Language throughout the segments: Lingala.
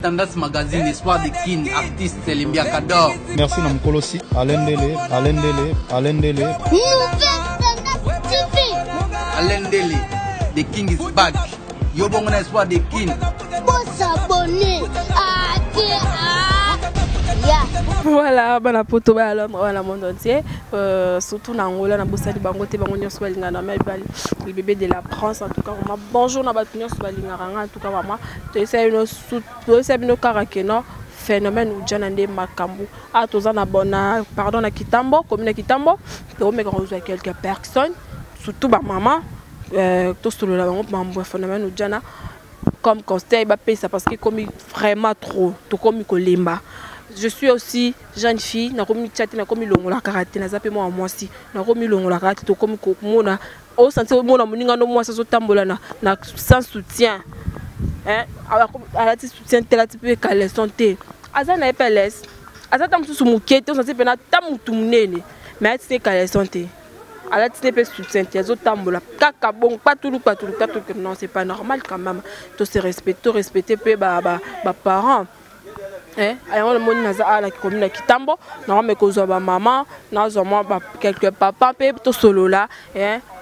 Tendance Magazine, Espoir de Kin, artiste Limbia Kador. Merci Namkolosi, Alain Dele. Alain Dele, the King is back. Yo bon Espoir de Kin. Voilà, bon poto à Londres, à la monde entier, surtout en Angola, na Bosali Bangote, Bangonio Swalinga, le bébé de la France, en tout cas, bonjour, na Batunio Swalinga, en tout cas, maman, tu essaies une carakeno, phénomène ou Janande Makambu, à Tozana Bona, pardon, à Kitambo, comme à Kitambo, tu remets quand on a quelques personnes, surtout ma maman, tout ce le phénomène ou Jana, comme conseil, ça parce que comme vraiment trop, tout comme Kolimba. Je suis aussi jeune fille, na komi tchati na komi longola karaté na zape moi aussi na komi longola karaté to komi kokumona au sens où mona moninga no moi ça so tambola na sans soutien hein ala ti soutien tela ti pe kale santé aza na EPLS aza tam su mukete on sens pe na tamutu munene mais ti kale santé ala ti pe soutien ti zo tambola kaka bon pas tout non c'est pas normal quand même to se respecter pe ba parents. Alors le monde naza ala commune Kitambo na me kozo ba maman na zo moi quelques papa pe to solo là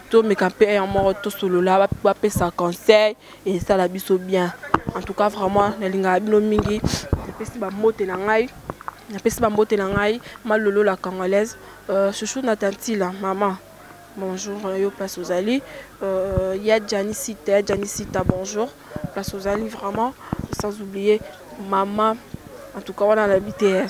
to me campé en mort to solo là ba pe sa conseil et ça la biso bien en tout cas vraiment na linga bino mingi pesi ba mote na ngai na pesi ba mote na ngai malolo la congolaise chouchou na tanti là maman bonjour yo place aux ali ya Janicita bonjour place aux ali vraiment sans oublier maman. En tout cas, on a l'habitude,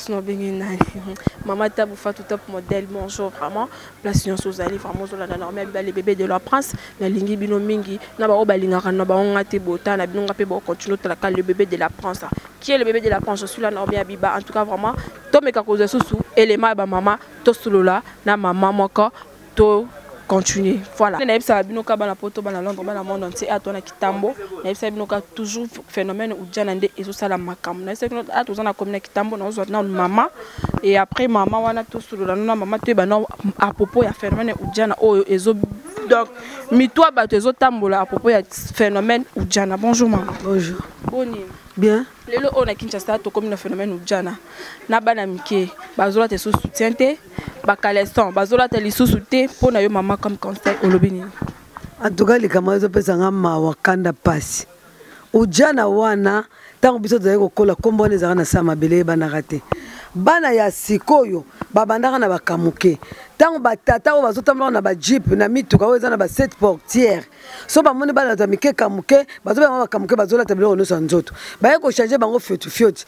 maman Tabou Fatou top modèle, bonjour vraiment. Place aux alliés, vraiment, on a normal les bébés de la prince, la lingi bino mingi, n'a pas obalinga, n'a pas on a été bota, n'a pas on continue le bébé de la prince. Qui est le bébé de la prince? Je suis la Normia Biba. En tout cas, vraiment, Tom et Kakoza Soussou, élément ba maman, to solola, na maman moko, to. Continuer. Voilà. Ça binoka bana poto bana Londres bana monde entier à toi na Kitambo. Ça binoka toujours phénomène ou Janande et so sala makam. Na c'est à tous na commune Kitambo na zo na maman et après maman wana to solo na maman te bana à propos ya phénomène ou Jana o ezo donc mi toi ba tezo tambola à propos ya phénomène ou Jana. Bonjour maman. Bonjour. Boni. Bien. Lelo on a Kinshasa to comme le phénomène ou Jana. Na bana mike bazola te so soutien te bakaleston bazola te lisusu te pour na yo maman comme conseil olobini. En tout cas les camarades pesa ngama wakanda pasi. Ujana wana tango biso zaiko kola kombo nezaka na sama bele bana raté. Bana ya sikoyo babandaka na bakamuke. Tango batata o bazotamla na ba jeep na mituka o ezana ba 7 portières. So ba moni bana tamike kamuke bazo ba kamuke bazola tabelo no sanzoto. Ba yeko changer bango fioti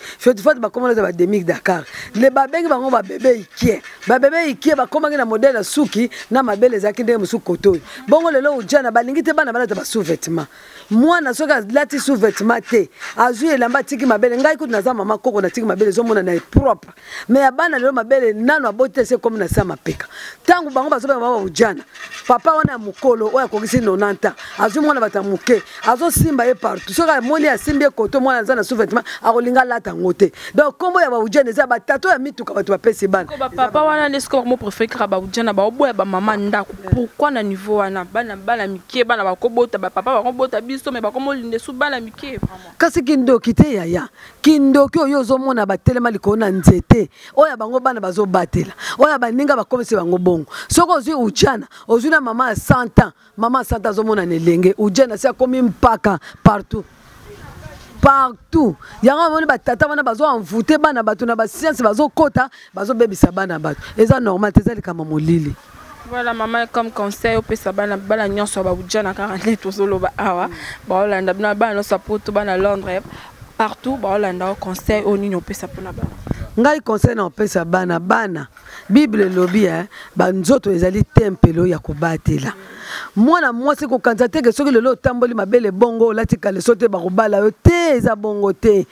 ba komona ba demi Dakar. Le babengi bango ba bébé ikie. Ba bébé ikie ba komanga na modèle suki na mabele zaki ndenge musu koto. Bongo lelo ujana balingi te bana bana ba sous-vêtements. Moi na soka lati sous-vêtements te. Azu elamba tiki mabele ngai kutu na za mama koko na tiki mabele zo mona na propre. Mais abana lelo mabele nano abote se comme na sama peka. Tangu bango bazoba baba ujana papa wana mukolo oya kokisi 90 azu mwana batamuke azo simba ye partout soka moni ya simbe koto mwana za na sous-vêtement akolinga lata ngote donc kombo ya ba ujana za batato ya mituka batu bapesi bana papa wana nesko mo préfère ba ujana ba oboya ba mama ndako pourquoi na niveau wana bana mike bana bakobota ba papa bakobota biso mais bakomo linde su bana mike vraiment kasi kindoki te yaya kindoki oyo zo mona batelema likona nzete oya bango bana bazo batela oya baninga bakomisi bango bongo soko ozui ujana ozui na mama à 100 ans maman à 100 ans zo mona nelenge ujana c'est comme mpaka partout yanga moni batata wana bazo envoûter bana batu na ba science bazo kota bazo bebisa bana batu eza normal tezali kama molili. Voilà maman comme conseil au pesa bana nyonso ba ujana 40 tozolo ba awa ba Hollande bana no sapoto bana Londres partout ba Hollande au conseil au nini au pesa pona bana ngai conseil na pesa bana Bible lobi ba nzoto ezali tempelo ya kubatela mwana mwasi ko kanzate ke soki lelo tamboli mabele bongo lati kale sote ba kubala yo te za bongo te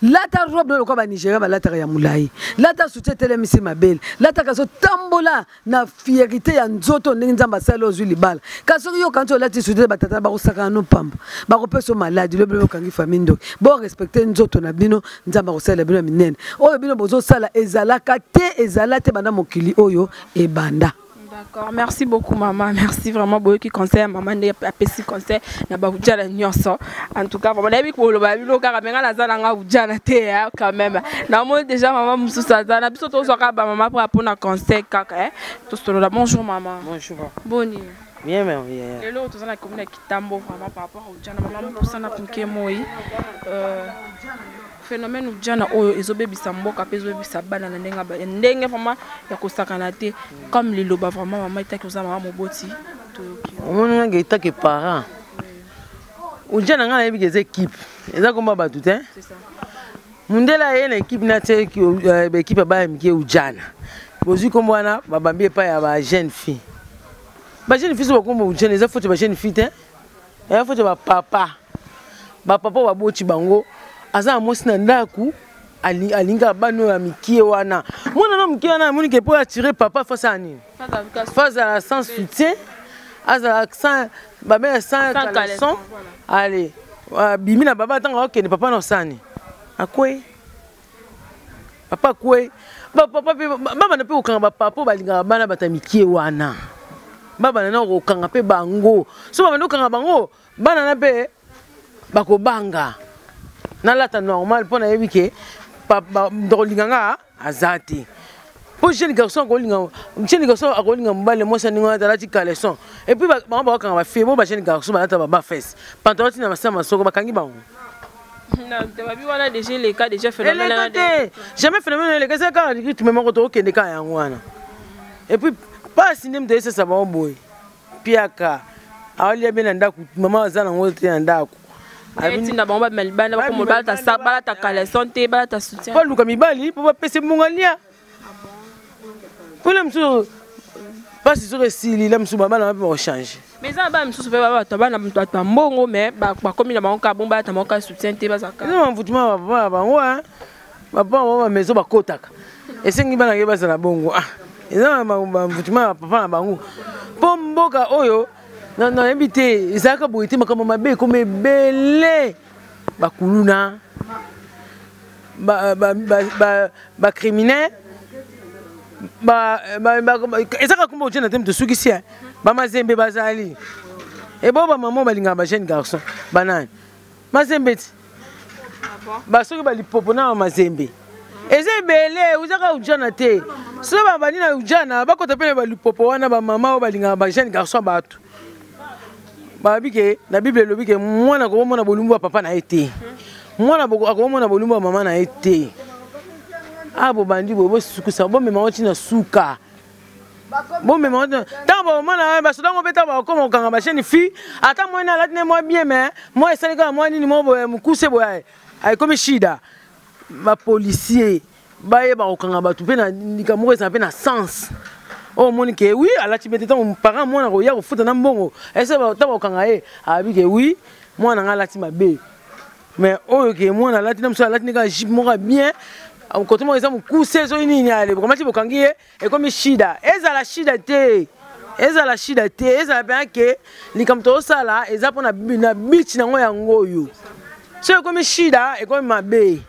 lata robe lo ko ba Nigeria ba lata ya mulai lata soute telemisi mabele lata ka so tambola na fierté ya nzoto ndenge nzamba salo zuli bala ka soki yo kanzo lati soute ba tata ba ko saka no pamba ba ko peso maladi le blo kangi famille bo respecter nzoto na bino nzamba ko sala bino minene oyo bino bozo sala ezalaka te ezalate bana mokili oyo ebanda. D'accord, merci beaucoup maman, merci vraiment beaucoup qui conseille maman de apesi conseil na ba ujana nyonso. En tout cas, vraiment na biko lo ba bilo ka menga na zana nga ujana te quand même. Na mo déjà maman mususa zana biso to soka ba maman pour na conseil kaka to solo la bonjour maman. Bonjour. Boni. Bien même. Et là to zana komuna kitambo vraiment par rapport au ujana maman pour ça na punke moi. Phénomène ujana oyo ezobebisa mboka pe ezobebisa bana na ndenge vraiment ya kosakana te comme liloba vraiment maman itaki oza maman moboti omona nga itaki parent ujana nga na yebi keze équipe eza komba batu te mundela ye na équipe na te ba équipe ba miki ujana bozwi kombo wana babambi epai ya ba jeune fille so bakombo ujana eza foto ba jeune fille te eza foto ba papa baboti bango aza mosi na ndaku alinga bano ya mikie wana mwana na mikie wana moni ke po attirer papa face à nini face à la sans soutien azala sans babé sans caleçon allez bimi na baba tanga okende papa na sani akwe papa kwe papa baba na pe okanga papa balinga bana batamikie wana baba na okanga pe bango so baba ndokanga bango bana na pe bakobanga nalata normal pour na yebike papa ndolinganga azati pour jeune garçon akolinga mbale mosa ninga talati caleçon et puis ba kanga ba fille bo ba jeune garçon balata ba fesse pantalon tina masama soko bakangi bango non te babi wana déjà les cas déjà phénomène jamais phénomène les cas ça quand tu me montres au kende ka yango wana et puis pas cinéma de ça ba boy piaka awali bien ndaku maman azana ngote ndaku abitinda bango bamelibana bakomo balata caleçon te balata soutien pas luka mibali po bapese mungalia pour mso pas sur esili la mso bana ba changer mais ça ba mso pe ba bana mto atambongo mais ba komi na bango ka bomba ta bango ka soutien te bazaka non mvutima ba bango papa ba mezo bakotaka esengi bana ke bazana bongo eza mvutima papa na bango po mboka oyo non invité ezaka boité makama mabe comme belé bakuluna ba criminel ezaka kombo tena tembe sukisia ba mazembe bazali et bon ba maman balinga ba jeune garçon banane mazembe ba soki ba lipopo na mazembe eze belé uzaka ujana te so ba bani na ujana bakota pele ba lipopo wana ba maman balinga ba jeune garçon batu babike na bible lobike mwana ko mona bolumbu wa papa na été mwana boko ko mona bolumbu wa mama na été abo bandi bo sukusa bo mema oti na suka bo mema tambo mwana ba sodango beta ba ko mo kanga ba jeune fille ata mwana latine moi bien mais moi esalika moi nini mo mukuse bo ay comme shida ba policier ba ye ba ko kanga ba tu pe na likamoko esa pe na sens. Oh Monique, oui, à la Tibet, mon parent, moi, on a foutu un bon. Et ça va au Kangaé, à oui, moi, on a la Timabé. Mais, oh, ok, moi, on a la Tinam, la Tina, j'y mourrai bien. Au côté, moi, ils ont coussé sur une ligne, les bromatis au Kangaé, et comme Shida. Et à la Shida té, et à bien que, les Kamto Sala, et ça, on a bitch dans Yangoyo. C'est comme Shida, et comme ma bé.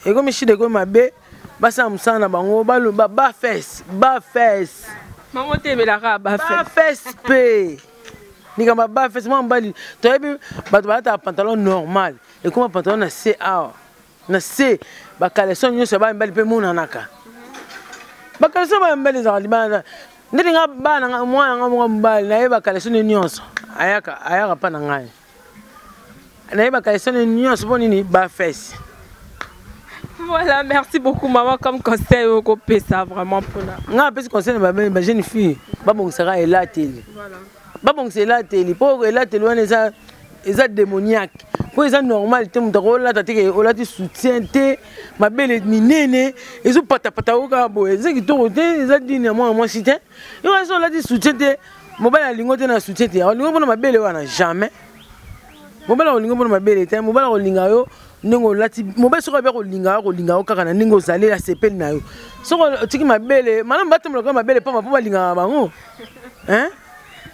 Et comme Shida, comme ma bé. Basa musana bango balo ba fesse maman te belaka ba fesse pe nika ba fesse moi mbali to yebi bato balata pantalon normal et comme pantalon na CA na C ba caleçon nyonso ba mbali pe mona naka ba caleçon ba mbali za libana ndinga bana mwana nga mbali na yeba caleçon nyonso ayaka pa na ngai na yeba caleçon nyonso bonini ba fesse. Voilà, merci beaucoup maman comme conseil au copé ça vraiment pour là. Nga petit conseil ba jeune fille, ba bon sera et la télé. Voilà. Ba bon c'est la télé pour la télé on est démoniaque. Pour ça normal te mutako la tate o la ti soutien te ma belle minene ezo pata o ka bo ezaki to te eza dini moi cité. Yo ça la ti soutien te mobile lingo te na soutien te. Lingo bona ma belle wana jamais. Mobile lingo bona ma belle te mobile linga yo ningo lati mobile soko be ko linga kaka na ningo zale la sepel na yo soko tiki mabele malam batomla ka mabele pamba po balinga bango hein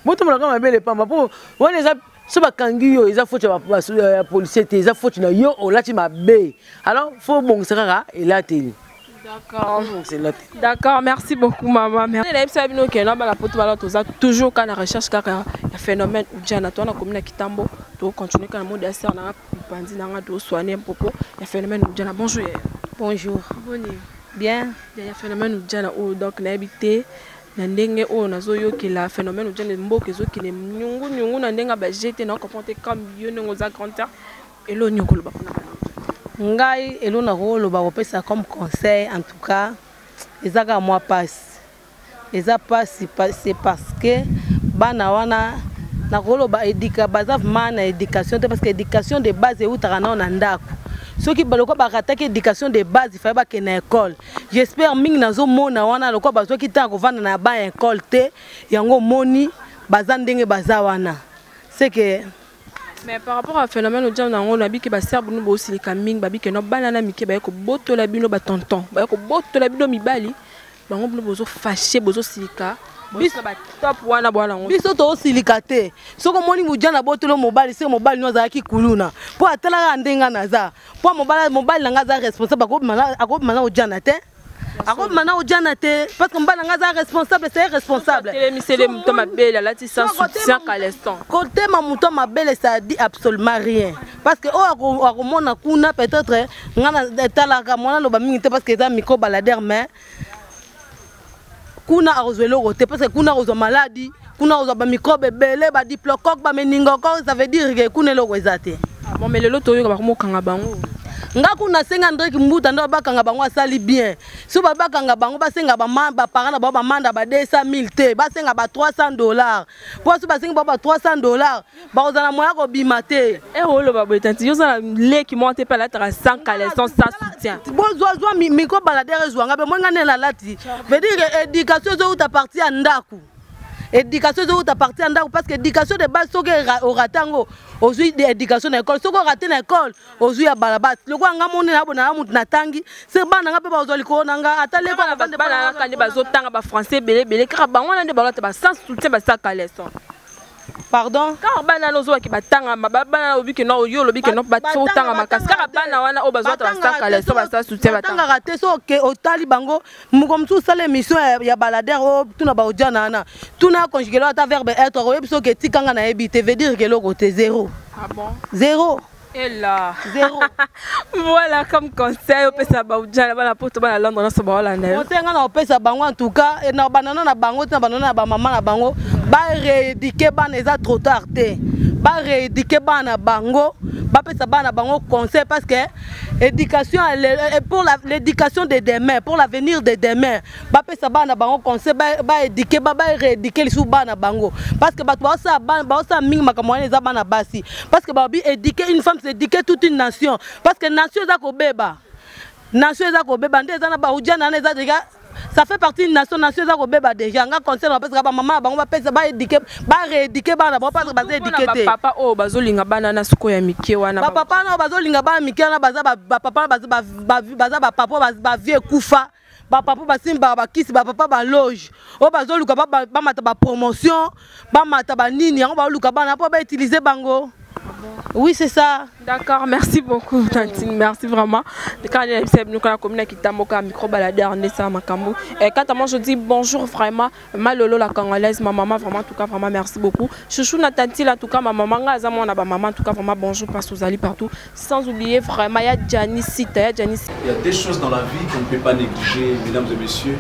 botomla ka mabele pamba po wana eza so bakangi yo eza faute ya policier te eza faute na yo o lati mabe alors faut bongisa kaka elateli D'accord. D'accord, merci beaucoup maman. Merci. Toujours quand la recherche il phénomène ou déjà na toi na commune Kitambo, tu continuer quand le mot d'asser na pandi na to soigner un popo, il phénomène ou déjà bonjour. Bonjour. Bonjour. Bien. Il y a phénomène ou déjà donc na habité na ndenge o nazo yo ki la phénomène ou déjà mboke zo ki ne nyungu na ndenga ba jeter na comprendre comme yo ngo za grandeur et lo nyungu lo ba ngai elo na rolo ba kopesa comme conseil en tout cas ezaka moi passe eza passe c'est parce que bana wana na rolo ba éduca baza mana éducation parce que éducation de base e utaka na ndako soki baloko ba rataki éducation de base il fallait ba ke na école j'espère mingi nazo mona wana loko ba soki ta ko vanda na ba école te yango moni baza ndenge baza wana c'est que mais par rapport à phénomène au diable on a dit que ba serbe nous aussi les caming babi que no banana mike ba ko boto la bino ba tonton ba ko boto la bino mibali ba ngombo bozo fâché bozo silika biso ba top wana bwana ngo biso to silika te soko moni mujana boto lo mobali se mobali no za ki kuluna po atala ndenga naza po mobali nga za responsable akobimana ujana te akobimana ujana te parce que mbala nga za responsable c'est responsable télémisele muto mabele la ti sans soutien qu'à l'instant côté ma muto mabele ça dit absolument rien parce que o akomona kuna peut-être ngana talaka mona lo ba mingi te parce que ça micro baladère mais kuna arozwelo roté parce que kuna ozo maladie kuna ozo ba microbe belé ba diplocoque ba meningococque ça veut dire que kuna lo ezate bon mais lelo to yo ba mo kanga bango nga kuna senga ndreki mbuta ndo bakanga bango asali bien so babakanga bango basenga ba parana ba manda ba 200,000 te basenga ba $300 po so basenga ba $300 ba ozana moya ko bimate e holo ba botanti yo za leki monte pa la tra sans caleçon sans soutien bon zo miko baladere zwanga be mwenga nela lati veut dire éducation zo uta parti à ndaku éducation zo uta parti à ndaku parce que éducation de base so que au ratango aujourd'hui d'éducation à l'école soko raté na école aujourd'hui ya balabat loko nga moni na bona mutu na tangi c'est bana nga pe ba ozoli ko nga atale ko na bande bana kandi bazo tanga ba français belé kaka bango na nde balota ba sans soutien ba sa caleçon pardon car bana nozo ki batanga bana obi ke no yo lobi ke no ba tanga makasi kaka bana wana o bazo ta sa caleçon ba sa soutien batanga raté so ke otali bango mukomsu sale mission ya baladère o tuna ba ojana na tuna conjuguer ata verbe être o biso ke tikanga na ebité veut dire que le côté zéro. Ah bon? Zéro. Et là. Zéro. Voilà comme conseil au pesa ba ujana bana poto bana Londres na so ba wala na. Conseil nga na pesa bango en tout cas et na banana na bango na banana na ba maman na bango ba rééduquer bana eza trop tard te. Ba rééduquer bana bango ba pesa bana bango conseil parce que éducation pour l'éducation de demain pour l'avenir de demain ba pesa bana bango conseil ba éduquer ba rééduquer les sous bana bango parce que ba sa mingi makamwana eza bana basi parce que ba bi éduquer une femme c'est éduquer toute une nation parce que nation eza ko beba nde eza na ba ujana na eza déjà ça fait partie d'une nation eza ko beba déjà nga conseil parce que ba maman bango ba pesa ba éduquer ba rééduquer bana ba parce que ba éduquer te papa o bazolinga bana na siko ya mike wana ba papa na bazolinga bana mike na baza ba papa baza ba papa ba vie kufa ba papa basimba ba kisi ba papa ba loge o bazoluka ba mata ba promotion ba mata ba nini yango ba luka bana po ba utiliser bango. Oui, c'est ça. D'accord, merci beaucoup, Tantine. Merci vraiment. Quand nous avons communiqué avec Kitamoka, micro-baladeur, et quand moi je dis bonjour vraiment, Malolo la Congolaise, ma maman, vraiment, en tout cas, vraiment, merci beaucoup. Chouchou Natantine, en tout cas, ma maman, maman, en tout cas, vraiment, bonjour, parce que vous allez partout. Sans oublier, vraiment, il y a Janice. Il y a des choses dans la vie qu'on ne peut pas négliger, mesdames et messieurs.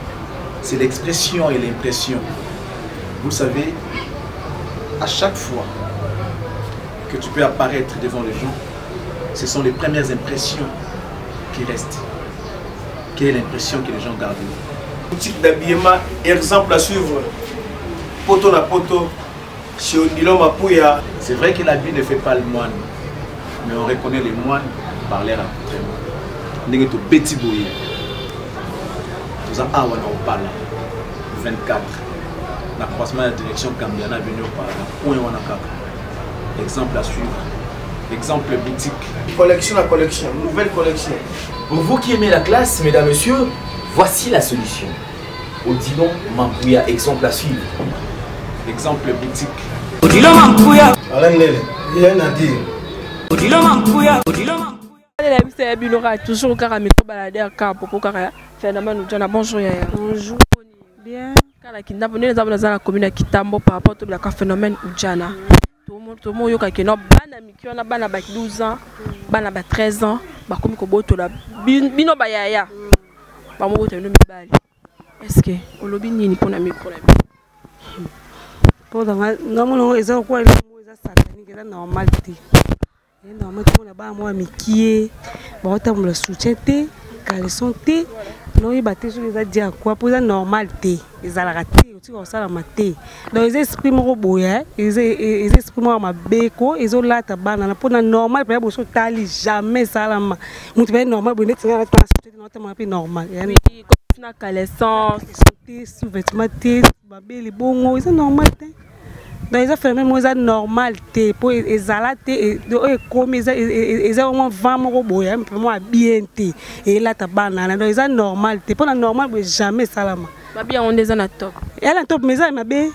C'est l'expression et l'impression. Vous savez, à chaque fois que tu peux apparaître devant les gens, ce sont les premières impressions qui restent. Quelle est l'impression que les gens gardent? Boutique d'habillement, exemple à suivre. Poto na poto, chez Onilo Mapouya. C'est vrai que l'habit ne fait pas le moine, mais on reconnaît les moines par leur accoutrement. Nous sommes petit bouillé. Nous sommes à Wanapala, 24. La croisement de la direction Cambiana venu par là. Où est Wanakaka? Exemple à suivre. Exemple boutique. Collection à collection, nouvelle collection. Pour vous qui aimez la classe, mesdames, messieurs, voici la solution. Odilon Mampouya, exemple à suivre. Exemple boutique. Odilon Mampouya. Alain Nele, rien à dire. Odilon Mampouya. Odilon Mampouya. Toujours car micro baladeur car popo car Phénomène Ujana, bonjour Yaya. Bonjour. Bien. Kala Kintambo, nous avons dans la commune de Kitambo par rapport au phénomène Ujana. Tout le monde yoka ke no bana mikio na bana ba 12 ans, bana ba 13 ans, ba komi ko boto la bino ba yaya. Ba mo boto no mibali. Est-ce que olobi nini pona micro na bi? Pour dans ngamono eza ko ile mo eza satanique eza normalité. Et normalement tout na ba mo mikie, ba ota mo le soutien te, caleçon te. Non, il battait sur les adieux quoi pour la normalité. Ils allaient rater, tu vois ça la maté. Donc ils expriment au boya, ils expriment à ma béco, ils ont là ta banane pour la normale, pour les tali jamais ça la ma. Mon tu normal, bon tu vas passer notamment plus normal. Oui, comme na caleçance, sous-vêtements, babé les bons, ils sont normal. Donc ils ont fait même chose normalité pour ils allaient et comme ils ont vraiment au boya, pour moi bien té et là ta banane. Donc ils ont normalité pour la normale, jamais ça la ma. Babi on des en top. Elle a top mais ça ma bé.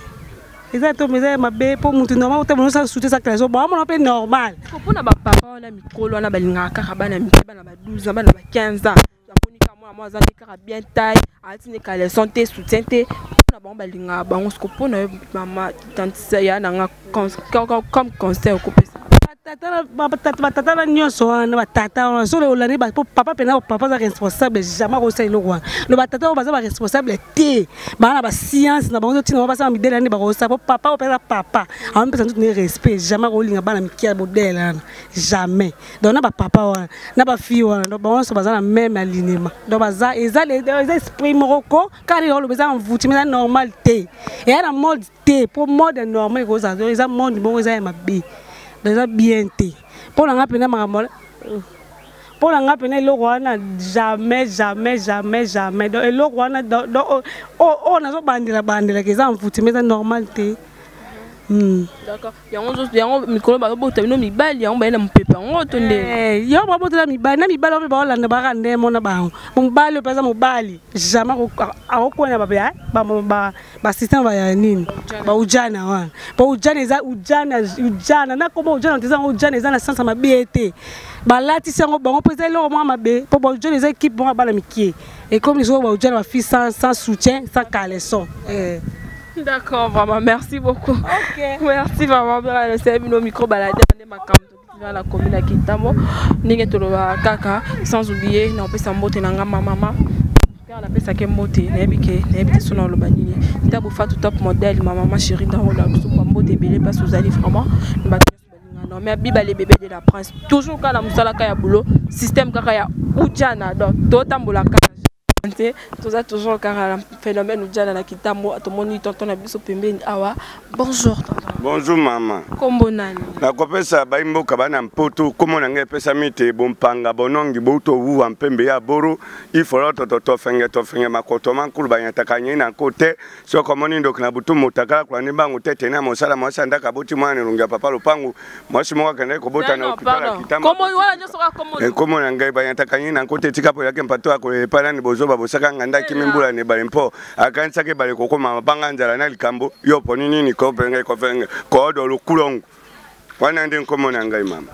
Ils ont top mais ça ma bé pour monter normal, autant nous ça soutenir ça classe. Bon on appelle normal. Pour na ba papa on a micro on a balinga ka bana mi bana ba 12 ans bana ba 15 ans. La monika moi za ka bien taille, atine caleçon te soutien te. Na ba balinga ba on se ko na mama tante ya na comme conseil ko pesa. Tata na nyonso wana batata wana so le olani ba papa pena papa za responsable jamais ko sai lokwa le batata ba za ba responsable te ba na ba science na bango tina ba sa midela ni ba ko sa papa o pesa papa on peut tout ne respect jamais ko linga bana mikia modèle jamais donc na ba papa wana na ba fille wana donc ba on so ba za na même alignement donc ba za eza les esprits moroko quand ils le besoin envoûté mais normal te et na mode te pour mode normal ko za eza monde bon eza ma bi déjà bien té pour la peine maman pour la peine le roi n'a jamais donc le roi n'a on a so bandela que ça en fout mais c'est normal té. D'accord. Yango mikolo ba boto no mibali yango ba na mpepa ngo tonde. Yo ba boto na mibali ba landa ba rande mona ba. Mobali pesa mobali. Jamais akokona ba system ba ya nini. Ba ujana wana. Ba ujana eza ujana na koma ujana teza ujana eza na sensa mabiete. Ba lati sango bango pesa lo mo mabe. Po ba ujana eza équipe bon ba la mikie. Et comme ils ont ba ujana ba fille sans soutien, sans caleçon. D'accord, vraiment, merci beaucoup. Ok. Merci vraiment. C'est nos micro baladés dans la commune de Kitambo. Ningetoloba kaka, sans oublier, on peut s'emboter dans maman. On appelle ça Kemote, Nebike, Nebite son le banini. Tabo fa tout top modèle, maman chérie dans la soupe, belé parce que vous allez vraiment. Non, mais Biba les bébés de la prince. Toujours quand la moussala kaya boulot, système kaya Ujana, donc d'autambola kaya. Tout ça toujours car un phénomène où Diana Kitambo à ton moni tonton abiso pembeni awa. Bonjour tonton. Bonjour maman. Kombo nani? Na kopesa baimbo kabana mpoto komo na ngai pesa mite bompanga bonongi boto wu ampembe ya boro il faut to fenge makoto mankulu banyata kanye na kote so komoni ndo kana butu mutaka kwa nimbangu tete na mosala mwasanda kaboti mwana rungia papa lupangu mwasi mwa kana ko bota na hospitala Kitambo. Komo wala nyoso ka komo. Komo na ngai banyata kanye na kote tikapo yake mpato akole pana ni bozo bosaka nganda kimimbula ne balimpo akanisa ke bale kokoma mabanga nzala na likambo yo poni nini ko penge ko fenge ko do lukulongo wana ndi nkomo na ngai mama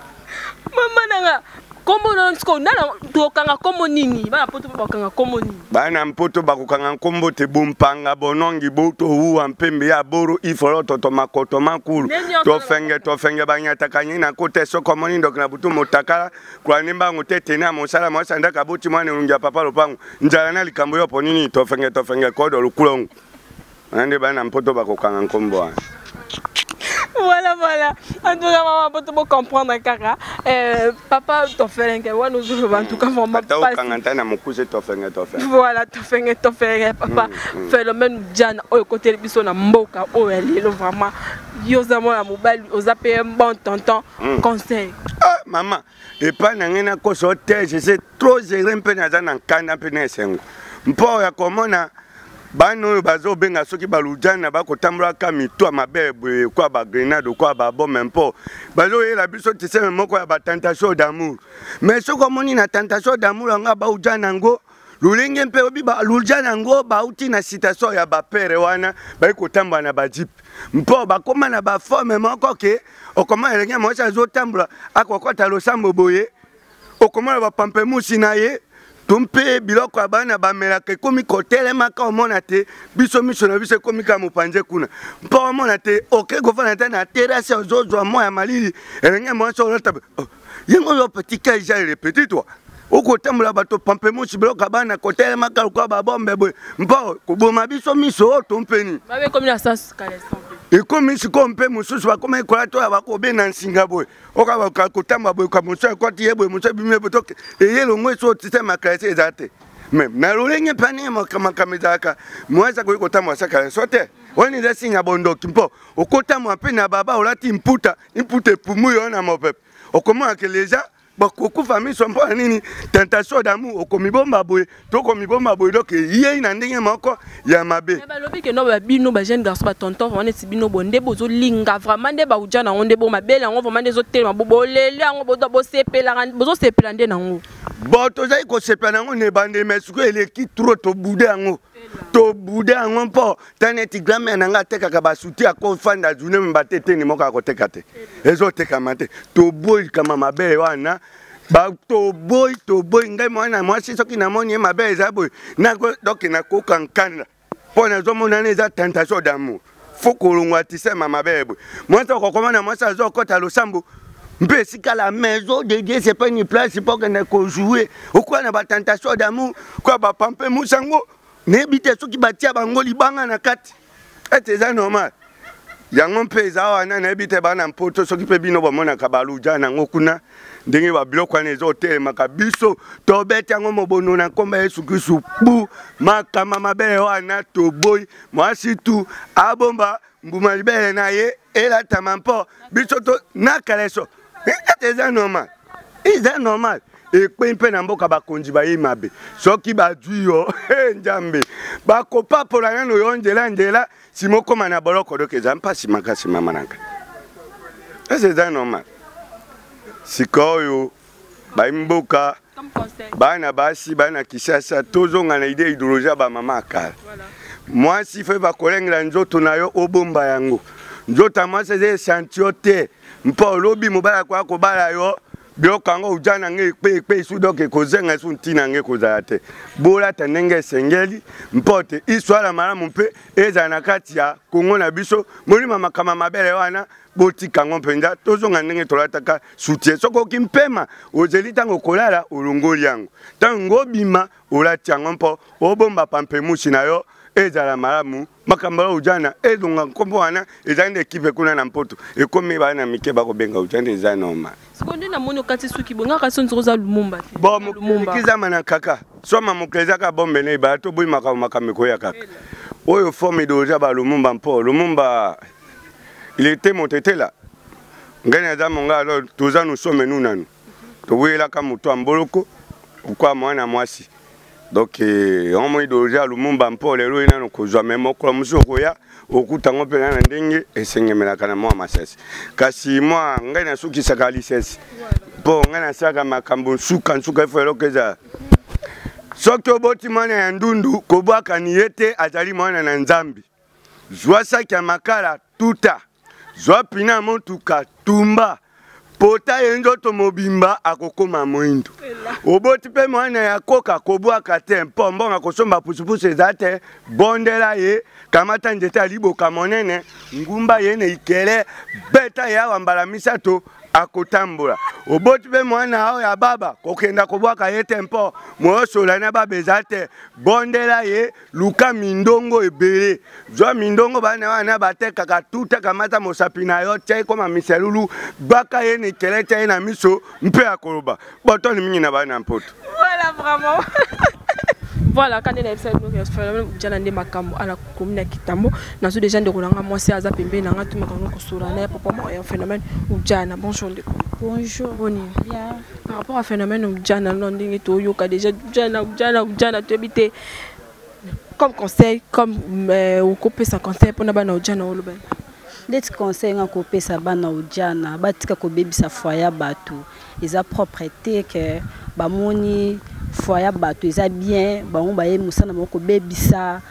nanga kombo na nsko nana tokanga komo nini bana poto bakanga komo nini bana mpoto bakukanga kombo te bumpanga bonongi boto huwa mpembe ya boro ifolo toto makoto makulu to fenge banyata kanyina kote so komoni ndo kana butu motakala kwa nimba ngutete na mosala mwasanda kabuti mwane unja papa lopangu njala na likambo yo ponini to fenge kodo lukulongo ande bana mpoto bakukanga kombo Voilà. En tout cas, maman, pour te comprendre, Kara. Papa, t'en fais un peu. Ouais, nous jouons en tout cas, maman. Voilà, t'en fais un papa. Phénomène Diana, au côté de Bisson, à Mboka, oh, elle est vraiment. Yosamo la mobile, aux appels, un bon tonton, conseil. Ah, maman, et pas n'angena ko sote, je sais trop gérer un peu dans un canne, un peu dans un mpo ya komona. Bano bazo benga soki balujana bako tambula kamito mabebe kwa ba grenade kwa ba bombe mpo bazo yela biso tise moko ya ba tentation d'amour mais soko moni na tentation d'amour nga ba ujana ngo lulenge mpe obi ba lujana ngo ba uti na citation ya ba pere wana ba ko tamba na ba jeep mpo ba koma na ba forme moko ke okoma elenge mo sa zo tambula akokota lo sambo boye okoma ba pampemusi na ye tumpe biloko ya bana bamelaka ekomi kotelemaka omona te biso miso na biso ekomi ka mopanze kuna mpo omona te oke kofanda te na terase ozozwa mwa ya malili elenge mwasi olota yengo oyo petit ka ija repeti toi okotambola bato pampemusi biloko ya bana kotelemaka lokola babombe boye mpo koboma biso miso tompeni ekomi sikoyo mpe mosusu bakoma ekola to ya bakobena nsinga boye okabaka kotamba boye ka mosu ekoti ye boye mosu ebimi boye toke eye longo eso otite makalasi eza te meme na lolenge mpe ane makambo ezalaka mwasi akoki kotambwa sakalaso te wani eza singa bondoki mpo okotambwa mpe na baba olati mputa epumu yo na mopepe okomonaka leja bakokufa miso mpo nini tentation d'amour okomibomba boye tokomibomba boye donc yei na ndenge moko ya mabe balobi ke no babino ba jeune garçon ba tonton vraiment neti bino bonde bozo linga vraiment nde ba uja na ngonde bo mabele ngo vraiment ndezo telema bo lele ngo bo sepela bozo sepela nde nango bo tozai ko sepela nango ne bande mesuko eleki trop to bude yango to bude yango mpo taneti grand-mère nanga tekaka basuti akofanda journée mbate te ni moko akoteka te ezo teka mate to boy kama mabele wana ba to boy ngai mwana mwasi soki namoni mabele eza boy nako donc nakoka nkanda po nazomona eza tentation d'amour faut kolongwa tisema mabele boy mwasi okokomana mwasi azokota losambo mpe sika la maison de Dieu c'est pas une place pour qu'on jouer ou quoi na ba tentation d'amour quoi ba pampe musango nebite soki batia bango libanga na kati ete eza normal yango mpe eza wana nebite bana mpoto soki mpe bino bamonaka baluja nango kuna ndenge babiloko wana ezotelemaka biso tobeti yango mobono na nkomba Yesu Kristu bu makama mabele wana toboyi mwasi tu abomba mbuma libele na ye elatama mpo biso to nakaleso ete eza normal eza normal ekpe mpe na mboka bakonzi baye mabe soki bazwi yo njambe bakopapola nano yo nzela simokoma na boloko doke eza mpasi makasi mama nanga ese eza normal sikoyo baimboka bana basi bana kisasa tozonga na ide idéologie ya bamama akala mwasi fe bakolengela nzoto na yo obomba yango nzoto ya mwasi eza esantio te mpo olobi mobala kwa kobala yo biloko yango ujana nge ekpe isu doke kozenga isu ntina nge kozala te bolata ndenge esengeli mpo te iswala malamu mpe ezala na kati ya kongo na biso molima makama mabele wana botika ngo mpenza tozonga ndenge tolataka soutien soko okimpema ozeli ntango kolala olongoli yango ntango obima olati yango mpo obomba pampemusi na yo ezala malamu makamba ujana ezonga nkombo wana ezali nde ekipe kuna na mpoto ekomi bana mike bakobenga ujana eza normal sekonde na moni okati suki bonga kasi nzoza lumumba te bo mokizama na kaka soma mokleza ka bombe ne ba to boyi makameko koya kaka oyo forme doja ba lumumba mpo lumumba il était monté là ngana za monga alors toza nous sommes nous nanu to wela ka muto amboloko ukwa mwana mwasi donc on m'a dit Lumumba mpo lelo ina no kozwa memo ko musoko ya okutango pe na ndenge esengemela kana mwa masasi kasi mwa ngai na suki saka lisesi po ngai na saka makambo suka ifo elokeza soki oboti mwana ya ndundu kobwaka ni yete azali mwana na nzambi zwa saki ya makala tuta zwa pina motuka tumba pota yenzoto mobimba akokoma moindo oboti pe mwana ya koka kobwaka te mpo mbonga kosomba pusupusu eza te bondela ye kamata nzete ya liboka monene ngumba ye ne ikele beta ye awa mbala misato akotambola oboti pe mwana ao ya baba kokenda kobwaka ye te mpo moyosola na baba eza te bondela ye luka mindongo ebele zwa mindongo bana wana batekaka tuta kamata mosapi na yo tia ekoma miselulu baka ye ne ikele tia ye na miso mpe akoloba botoni mingi na bana mpoto voilà vraiment voilà quand il est phénomène jana nde makambo ala commune Kitambo na so déjà ndeko nanga mwasi aza pembe nanga tu makambo ko sura na papa mo ya phénomène ujana bonjour ndeko bonjour boni bien par rapport à phénomène ujana non ndenge to yoka déjà ujana to habiter comme conseil comme au couper sa conseil pour na bana ujana oloba ndeti conseil nga kopesa bana ujana batika ko bebisa foya bato eza propreté que bamoni foya bato eza bien bango baye musana moko bebisa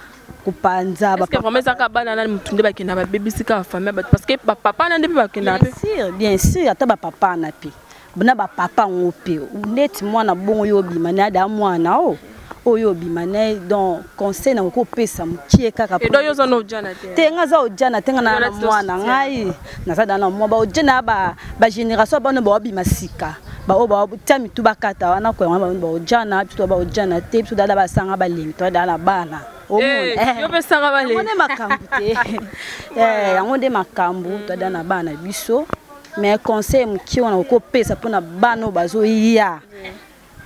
kupanza parce que vraiment ça ka bana na mutunde bakenda ba bebisika famille bato parce que papa na ndepe bakenda bien sûr ata ba papa na pi na ba papa ngope net mwana bongo yo bimana da mwana o oyo bimane donc conseil na ko pesa mukie kaka et donc yo zo no jana te nga za ojana te nga na mwana ngai na za na mwa ba ojana ba génération ba no ba bimasika ba o ba tami tu bakata wana ko ba ojana tu ba ojana te tu dala ba sanga ba limi to dala bana yo pe sanga ba limi on makambu te yango de makambu to dala bana biso mais conseil mukie wana ko pesa pona bano bazo ya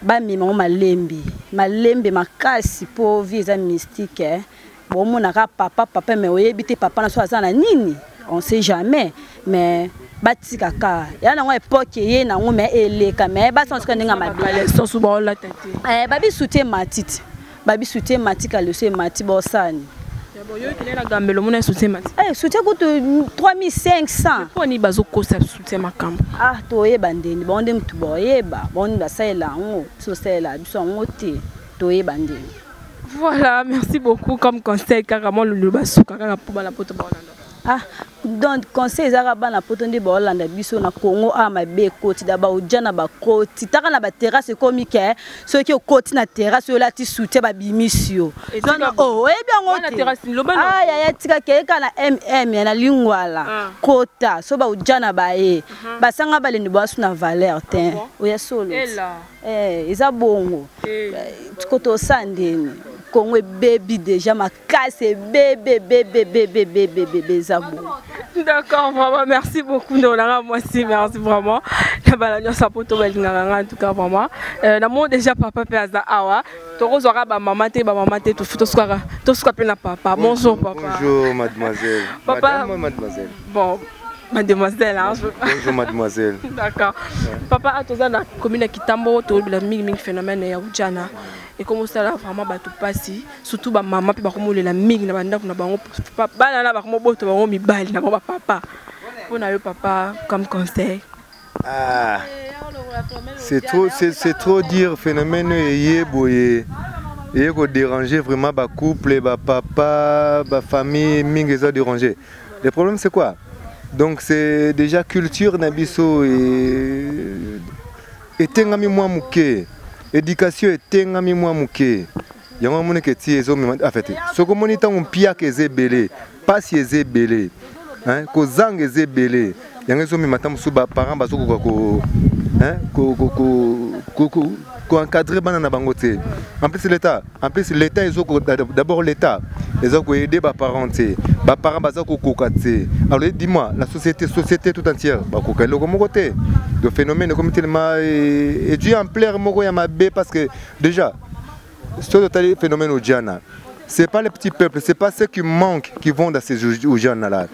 bami malembe makasi po visa mystique bon mon papa mais oyebi te papa na so azana nini on sait jamais mais batika ka ya na ngwa époque ye na ngome eleka mais ba sansuka ninga mabele so suba la tete babi soutien matika le so mati bosani bon yo kile na gambelo mona soutien mati soutien coûte 3500 poni bazo kosa soutien makambo toye bandeni bonde mtu boyeba bonde basela ngo so sela biso ngo te toye bandeni. Voilà, merci beaucoup comme conseil carrément le basuka kaka pour la poto bonando. Donc conseil za bana poto ndi bolanda biso na Congo mabe koti daba ojana ba koti taka na ba terrasse comique ceux qui au koti na terrasse yo lati soutien ba bimisio. Donc bien on na terrasse lobano. Ya tika keka na na lingwala kota so ba ojana ba basanga ba lendi basu na valeur te oya solo. Eza bongo. Tikoto sandeni Congo baby déjà ma casse bébé zabo. D'accord, vraiment merci beaucoup Nolanga, moi aussi merci vraiment. La balagno sapoto balinganga en tout cas vraiment. Na mo déjà papa peaza awa. Toko zora ba maman te tout futo soka pena papa. Bonjour papa. Bonjour mademoiselle. Papa, Madame mademoiselle. Bon, mademoiselle hein. Bonjour mademoiselle. D'accord. Papa atoza na commune Kitambo to la mingi phénomène ya ujana. Et comment ça là vraiment bato passi surtout ba maman pe ba komolela mingi na banda kuna bango bana na ba komo boto bango mibali na ba papa. Pona yo papa comme conseil. C'est trop dire phénomène boye. Et ko déranger vraiment ba couple, ba papa, ba famille mingi ça déranger. Le problème c'est quoi? Donc c'est déjà culture na biso et tengami moi muke. Éducation est tengami moi muke. Yango mone ke ti ezo en fait. Soko moni tango pia ke zebele, pas si ezebele. Hein, ko zang ezebele. Yango zo mi matam su ba parents ba soko ko hein, ko encadrer bana na bango te. En plus l'état ezo d'abord l'état ezo ko aider ba parents te. Ba parents ba ko kokate. Alors dis-moi, la société tout entière ba ko kalo ko mokote. Le phénomène comme tellement et Dieu en plaire moko ya mabe parce que déjà ce total phénomène au Diana, c'est pas les petits peuples, c'est pas ceux qui manquent qui vont dans ces Diana là.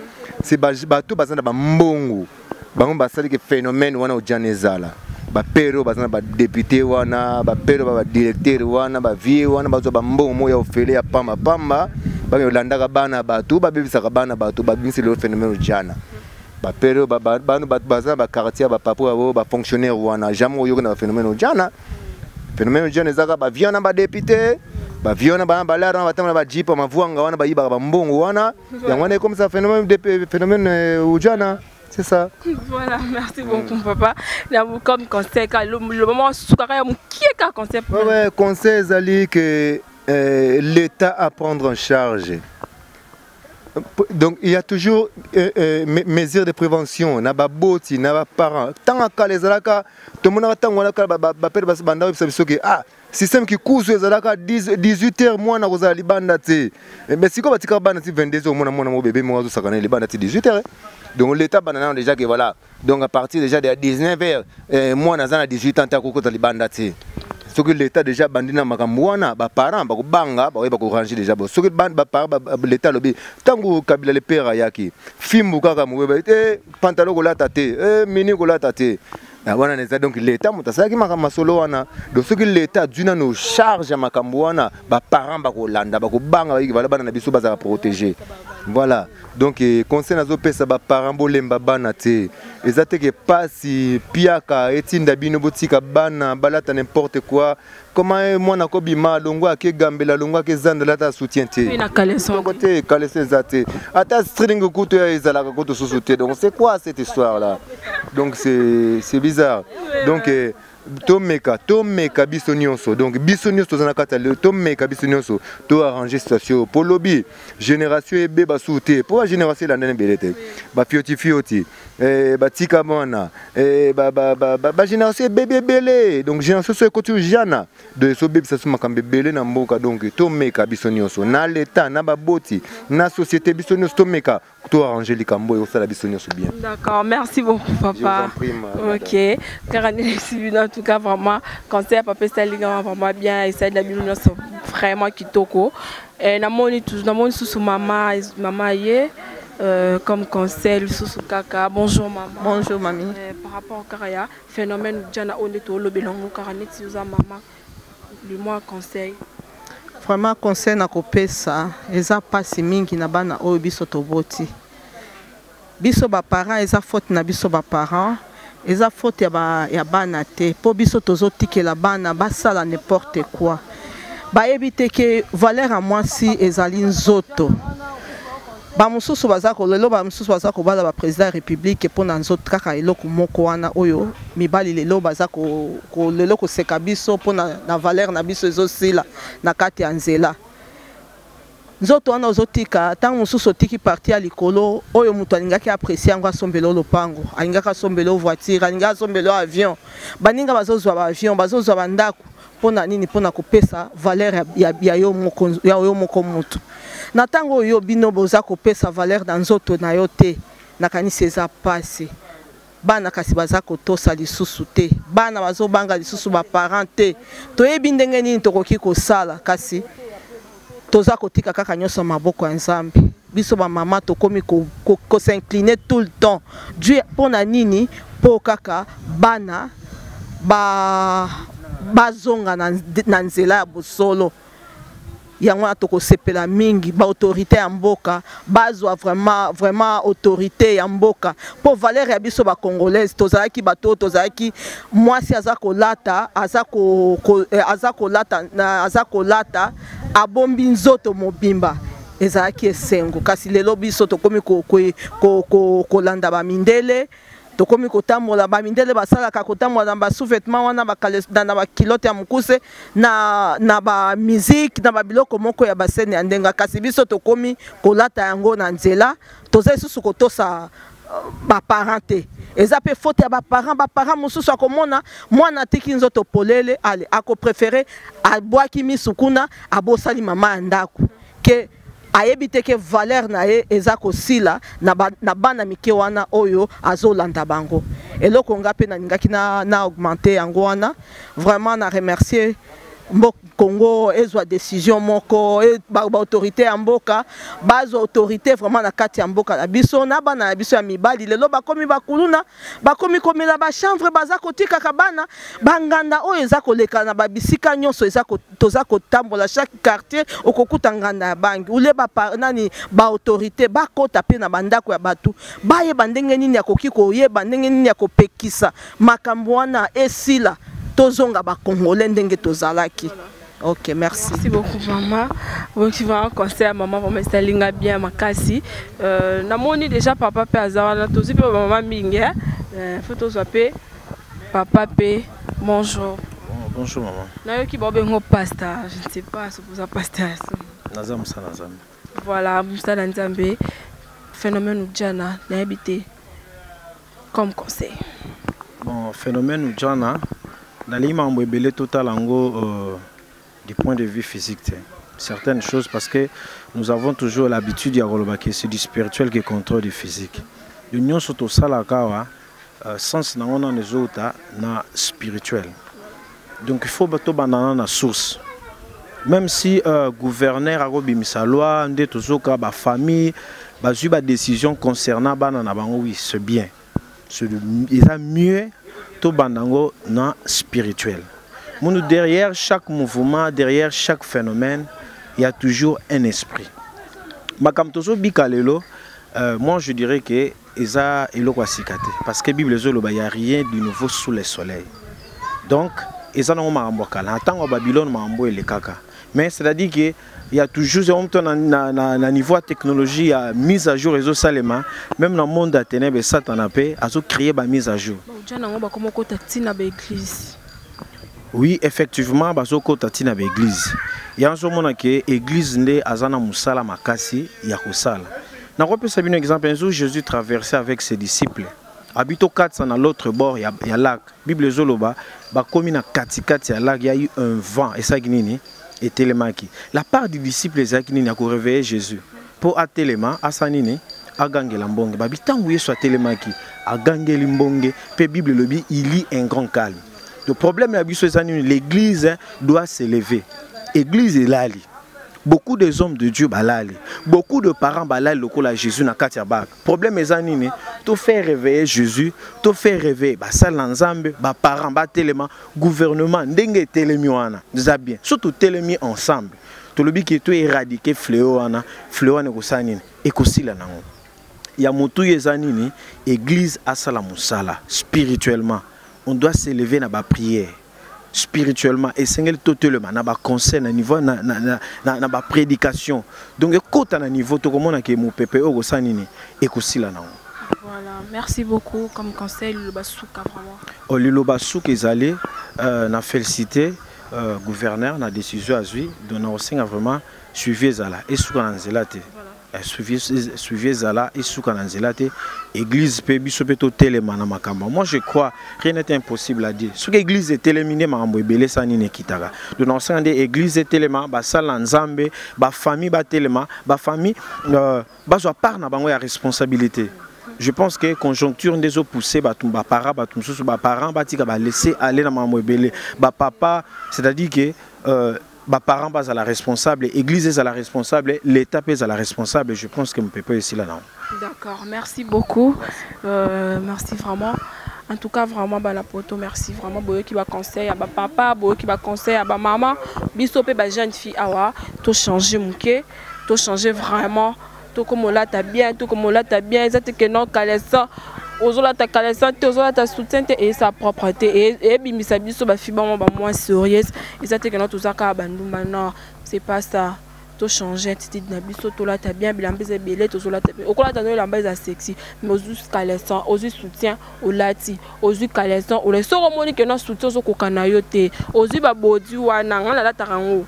C'est bateau bazana ba mbongo. Bango basali que phénomène wana au Diana zala. Ba pero bazana ba député wana, ba pero ba directeur wana, ba vie wana bazo ba mbongo ya ofele ya pamba ba yolanda bana bato ba bebisa bana bato ba binsi le phénomène au Diana. Ba pero ba bazana ba quartier ba papo ba fonctionnaire wana jamais yo na phénomène au Diana. Phénomène Diana ezaka ba viana ba député, ba viana ba balara na batama ba jipa mavuanga wana ba yiba ba mbongo wana. Yango comme ça phénomène au Diana, c'est ça. Voilà, merci beaucoup papa. Comme conseil le moment soukara ya mukie ka conseil. Ouais, conseil zali que l'État à prendre en charge. Donc il y a toujours mesures de prévention, na ba boti, na ba parents. Tant que les alaka, tout le monde attend wala ka ba père ba banda bi sabiso que système qui coûte les alaka 18h moi na kozala libanda te. Mais si ko batika banda ti 22h moi mo bébé mo zo sakana libanda ti 18h. Donc l'état banana déjà que voilà. Donc à partir déjà de 19h moi na zana 18 ans ta ko ta libanda te. Ce que l'État déjà bandina makamwana ba parents ba ko banga ba ko ranger déjà bo ce que ba parents l'État lobi tango kabila le père yaki fimbu kaka mwe pantalon ko lata te mini ko lata te wana neza donc l'État mutasaki makama solo wana donc ce que l'État duna no charge makamwana ba parents ba ko landa ba ko banga ba bana na biso ba za protéger Voilà. Donc conseil nazo pesa ba parents bolemba bana te. Ezate que pasi piaka etinda bino botika bana balata n'importe quoi. Comment moi na kobima longwa ke gambela longwa ke zanda ta soutien te. Oui na kaleson côté kalese zate. Ata string kuto ya ezala kuto sosoute. Donc c'est quoi cette histoire là? Donc c'est bizarre. Donc Tomeka biso nyonso. Donc biso nyonso tozana kata le Tomeka biso nyonso to arranger situation pour lobby génération ebe basouté pour la génération la nene belete ba fioti ba tika mona ba génération bébé belé donc génération so kotu jana de so bébé ça suma kambe belé na mboka donc Tomeka biso nyonso na l'état na ba boti na société biso nyonso Tomeka to arranger likambo et ça biso nyonso bien. D'accord, merci beaucoup papa. OK. Karani en tout cas vraiment conseil à papa Stalinga vraiment bien et ça de la bibliothèque vraiment kitoko et namoni sous maman yé comme conseil sous kaka bonjour maman. Bonjour mamie. Par rapport au caraya phénomène jana on est au lobelongo karani uza maman lui moi conseil vraiment conseil na kopesa eza pasi mingi na bana oyo biso toboti biso ba parents eza faute na biso ba parents eza faute ya bana te po biso tozotikela bana basala n'importe quoi bayebi te ke valeur à mwasi ezali nzoto bamosusu baza kolelo bamosusu baza kobala ba président ya république mpona nzoto kaka eloko moko wana oyo mibali lelo baza kolelo koseka biso mpona na valeur na biso ezosila na kati ya nzela nzoto wana ozotika ntango mosusu otiki parti ya likolo oyo moto alingaki apprécie yango asombela lopango alingaki asombela voiture alingaki asombela avion baninga bazozwa ba avion bazozwa bandako mpona nini mpona kopesa valeur ya yo moko moto na ntango oyo bino boza kopesa valeur na nzoto na yo te nakanisi eza pasi bana kasi baza kotosa lisusu te bana bazobanga lisusu baparent te toyebi ndenge nini tokoki kosala kasi toza kotika kaka nyonso maboko ya Nzambe biso ba mama tokomi ko s'incliner tout le temps Dieu pona nini po kaka bana bazonga na nzela ya bosolo yango atokosepela mingi ba autorité ya mboka bazwa vraiment autorité ya mboka po valeur ya biso ba congolaise tozalaki bato tozalaki mwasi aza kolata abombi nzoto mobimba ezalaki esengo kasi lelo biso tokomi kolanda bamindele tokomi kotambola bamindele basalaka kotambola na basous-vêtements wana na bakilote ya mokuse na bamusike na babiloko moko ya basene ya ndenga kasi biso tokomi kolata yango na nzela toza lisusu kotosa baparent te eza pe faute ya baparent mosusu akomona mwana atiki nzoto polele ale akoprefere abwaki misukuna abosali mama ya ndako ke ayebi te ke valeur na ye eza kosila na bana mike wana oyo azolanda bango eloko nga pe nalingaki na augmenter yango wana vraiment na remercier mboka Congo ezwa décision moko ba autorité ya mboka bazo autorité vraiment na kati ya mboka na biso na bana na biso ya mibali lelo bakomi bakuluna bakomi komela ba chambre baza kotika kabana banganda oyo eza koleka na babisika nyonso eza toza kotambola chaque quartier okokuta nganda ya bangi ule nani ba autorité bakota pe na bandako ya batu bayeba ndenge nini ya koki koyeba ndenge nini ya kopekisa makambo wana esila tozonga ba congolais ndenge tozalaki. Ok, merci. Merci beaucoup maman. Donc tu vas conseiller à maman pour me stalinga bien makasi. Namoni déjà papa pe azara tozi pe maman mingi. Faut s'appeler papa pe bonjour. Bonjour maman. Na yo ki bobengo pasta, je ne sais pas ce que ça pasta. Nazam sa nazam. Voilà, Musa Nzambe. Phénomène Ujana na habité comme conseil. Bon, phénomène Ujana Nalima Mbebele total ango du point de vue physique. Certaines choses parce que nous avons toujours l'habitude de c'est du spirituel qui contrôle du physique. L'union surtout salakawa sens na on les autres na spirituel. Donc il faut bato banana na source. Même si gouverneur a remis sa loi, ndé toujours ka ba famille, ba ju ba décision concernant banana bango oui, c'est bien. C'est mieux tout banango na spirituel. Derrière chaque mouvement, derrière chaque phénomène, il y a toujours un esprit. Makamtozo bikalelo, moi je dirais que Eza eloko asikate parce que Bible il n'y a rien de nouveau sous le soleil. Donc Eza na makambo kala. Tango Babylone makambo ele kaka. Mais c'est-à-dire que il y a toujours un niveau de technologie, il y a mise à jour réseau Salema, même dans le monde de ténèbres, Satan a créé une mise à jour. Oui, effectivement, il y a l'église. Il y a un moment que l'église est azana musala makasi yakosala. Na ko pesa un exemple, un jour Jésus traversait avec ses disciples. Habito 4 à l'autre bord, il y a lac. Bible zoloba, ba komi na katikati ya lac, il y a eu un vent et ça ginini et télémaki. La part des disciples qui a réveillé Jésus pour à téléma à sanini à gangue lambonge. Ba bitangu yeso à télémaki à gangue limbonge. Pe Bible lobi il y a un grand calme. Le problème la biso zanini l'église doit s'élever. Église est là. Beaucoup des hommes de Dieu balali. Beaucoup de parents balali lokola Jésus na katia bak. Problème est zanini to faire réveiller Jésus, to faire réveiller ba sala nzambe, ba parents ba téléma, gouvernement ndenge télémi wana. Déjà bien. Surtout télémi ensemble. To lobi ki to éradiquer fléau wana ko sanini ekosila nango. Ya mutu yezanini église asala musala spirituellement. On doit s'élever na ba prière. Spirituellement et sengel totalement na ba conseil na niveau na ba prédication donc écoute na niveau to komona ke mu pepe o sanini ekosila na voilà merci beaucoup comme conseil le basuka vraiment le basuka ezali na félicité gouverneur na décision azui donc na osenga vraiment suivi zala et suka na nzela te suivi zala et suka na nzela te église pe biso pe to telema na makamba. Moi je crois rien n'est impossible à dire. Ce que l'église est téléminée makambo ebele sani ne kitaka. Donc on sent des églises téléma ba sala nzambe ba famille ba telema ba famille ba zo part na bango ya responsabilité. Je pense que conjoncture des eaux poussées ba tumba para ba tumsusu ba parents ba tika ba laisser aller na makambo ebele ba papa c'est-à-dire que bah, parents bas à la responsable, l'église est à la responsable, l'État est à la responsable. Je pense que mon peuple est ici là. D'accord, merci beaucoup. Merci vraiment. En tout cas, vraiment, bah, la poto, merci vraiment. Boyo qui va conseil à papa, boyo qui va conseil à maman. Bisope, bah, jeune fille, awa, tout changer mon quai, tout changer vraiment. Tout comme on l'a bien, tout comme on l'a bien. C'est que non, ça. Ozola ta calesante, ozola ta soutien et sa propreté et bimisa biso ba fiba ba moins sérieuse et ça te que notre zaka bandu maintenant c'est pas ça to changer attitude na biso to la ta bien bilambeza belé to zola ta okola ta no lambeza sexy mais ozus calesant ozus soutien au lati ozus calesant o le soro moni que no soutien zo kokana yo te ozus ba bodi wana ngala la tarango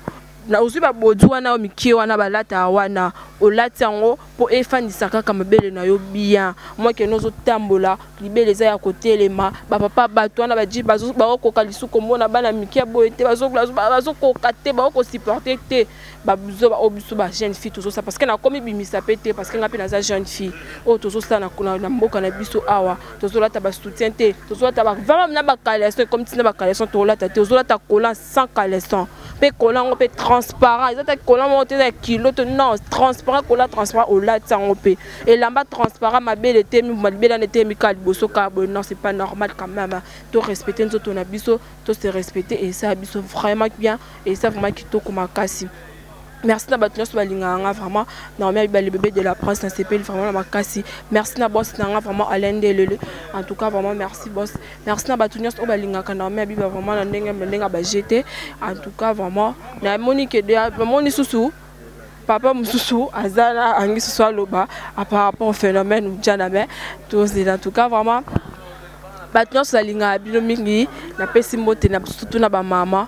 na ozu ba bodu wana o mikie wana balata wana o latango po efandisa kaka mabele na yo bien moi ke nozo tambola libele za ya kotelema ba papa bato wana ba ji bazo ba koka lisuko mona bana mikie boyete bazo koka te ba ko supporter te ba buzo ba obiso ba jeune fille toujours ça parce que na komi bimisa pété parce que ngapi na za jeune fille o toujours ça na mboka na biso awa toujours lata ba soutien te toujours lata ba vraiment na ba caleçon comme tina ba caleçon to lata te toujours lata collant sans caleçon pe collant on peut transparent ils ont collant monter des kilos non transparent collant transparent au lat sans op et là-bas transparent ma belle était ma belle n'était mical bosso carbone non c'est pas normal quand même to respecter nous ton abisso to se respecter et ça abisso vraiment bien et ça vraiment qui to comme kasi. Merci na batunios balinganga vraiment na le bébé de la prince na CP vraiment na makasi. Merci na boss na vraiment Alain Delele. En tout cas vraiment merci boss. Merci na batunios balingaka na biba vraiment na ndenga ba jeter. En tout cas vraiment na Monique de Moni Susu. Papa Moussou azala angi soir loba par rapport au phénomène ou janame. En tout cas vraiment batunios balinga bino mingi na pesi mbote na surtout na ba mama.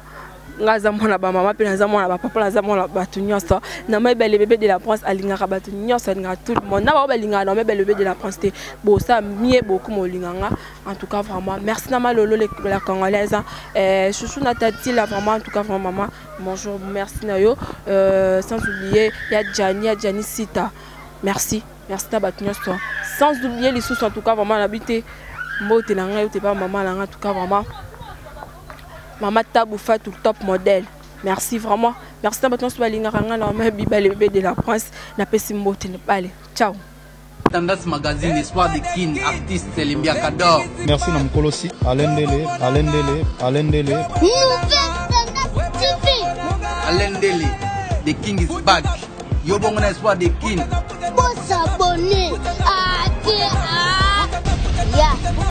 Ngazamona ba mama pe nazamona ba papa nazamona batu nyonso na mai belle bébé de la prince alingaka batu nyonso nga tout le monde na ba balinga na mai belle bébé de la prince te bo ça mie beaucoup molinganga en tout cas vraiment merci na malolo la congolaise chouchou na tati là vraiment en tout cas vraiment maman bonjour merci na yo sans oublier ya Gianni Sita merci na batu nyonso sans oublier les sous en tout cas vraiment habité mbote na nga yo te pas maman la en tout cas vraiment Maman Taboufa tout top modèle. Merci vraiment. Merci à votre bébé de la prince. Na pessimbo tenepale. Ciao. Tendance magazine Espoir des King artiste Limbia Kador. Merci na mkolosi Alain Dele. Alain Dele. The King is back. Yo bon espoir de kin. Pour s'abonner à